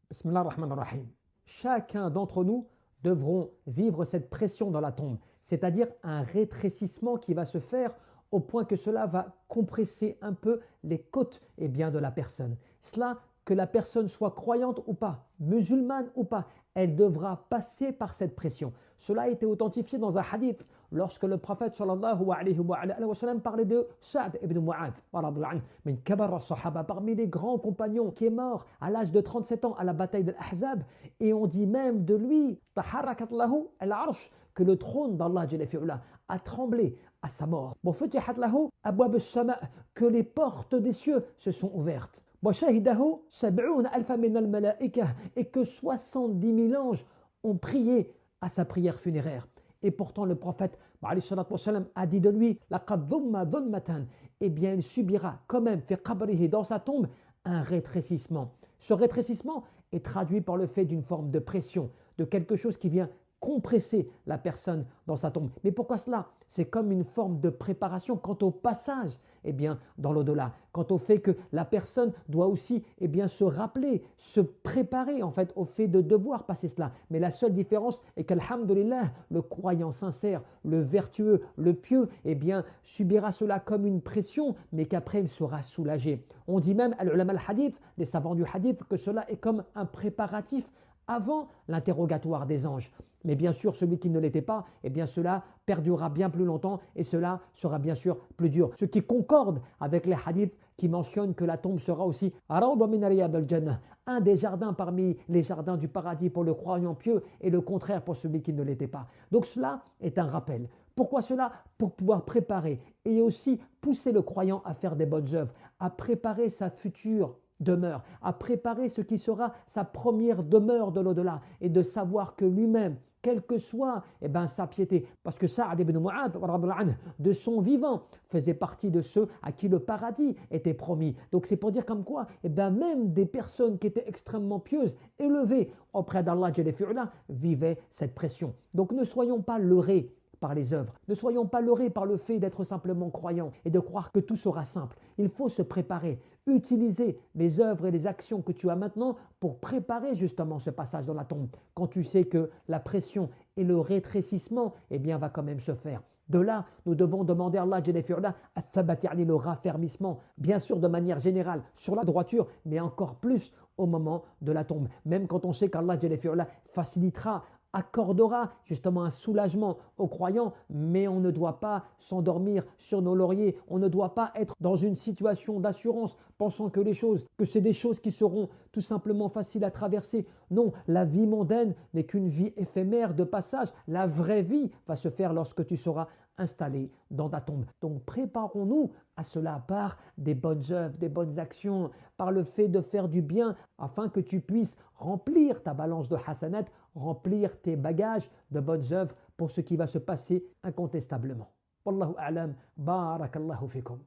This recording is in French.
Bismillah ar-Rahman ar-Rahim. Chacun d'entre nous devront vivre cette pression dans la tombe, c'est-à-dire un rétrécissement qui va se faire au point que cela va compresser un peu les côtes de la personne. Cela, que la personne soit croyante ou pas, musulmane ou pas, elle devra passer par cette pression. Cela a été authentifié dans un hadith lorsque le prophète sallallahu alayhi wa sallam parlait de Sa'd ibn Mu'adh, min kabar as-sahaba, parmi les grands compagnons, qui est mort à l'âge de 37 ans à la bataille de l'Ahzab, et on dit même de lui, taharakat lahu al-arsh, que le trône d'Allah a tremblé à sa mort. Que les portes des cieux se sont ouvertes. Et que 70 000 anges ont prié à sa prière funéraire. Et pourtant le prophète a dit de lui, eh bien il subira quand même dans sa tombe un rétrécissement. Ce rétrécissement est traduit par le fait d'une forme de pression, de quelque chose qui vient compresser la personne dans sa tombe. Mais pourquoi cela? C'est comme une forme de préparation quant au passage dans l'au-delà, quant au fait que la personne doit aussi se rappeler, se préparer en fait au fait de devoir passer cela. Mais la seule différence est qu'alhamdulillah, le croyant sincère, le vertueux, le pieux, subira cela comme une pression, mais qu'après il sera soulagé. On dit même, al-ulama al-hadith, les savants du hadith, que cela est comme un préparatif avant l'interrogatoire des anges. Mais bien sûr, celui qui ne l'était pas, cela perdurera bien plus longtemps et cela sera bien sûr plus dur. Ce qui concorde avec les hadiths qui mentionnent que la tombe sera aussi un des jardins parmi les jardins du paradis pour le croyant pieux et le contraire pour celui qui ne l'était pas. Donc cela est un rappel. Pourquoi cela? Pour pouvoir préparer et aussi pousser le croyant à faire des bonnes œuvres, à préparer sa future demeure, à préparer ce qui sera sa première demeure de l'au-delà et de savoir que lui-même, quelle que soit sa piété, parce que Sa'd ibn Mu'adh de son vivant faisait partie de ceux à qui le paradis était promis. Donc c'est pour dire comme quoi même des personnes qui étaient extrêmement pieuses, élevées auprès d'Allah vivaient cette pression. Donc ne soyons pas leurrés par les œuvres. Ne soyons pas leurrés par le fait d'être simplement croyants et de croire que tout sera simple. Il faut se préparer, utiliser les œuvres et les actions que tu as maintenant pour préparer justement ce passage dans la tombe. Quand tu sais que la pression et le rétrécissement va quand même se faire. De là, nous devons demander à Allah le raffermissement, bien sûr de manière générale sur la droiture, mais encore plus au moment de la tombe. Même quand on sait qu'Allah facilitera, accordera justement un soulagement aux croyants, mais on ne doit pas s'endormir sur nos lauriers, on ne doit pas être dans une situation d'assurance pensant que c'est des choses qui seront tout simplement faciles à traverser. Non, la vie mondaine n'est qu'une vie éphémère de passage. La vraie vie va se faire lorsque tu seras installé dans ta tombe. Donc préparons-nous à cela par des bonnes œuvres, des bonnes actions, par le fait de faire du bien afin que tu puisses remplir ta balance de hasanat, remplir tes bagages de bonnes œuvres pour ce qui va se passer incontestablement. Wallahu a'lam, barakallahu fikum.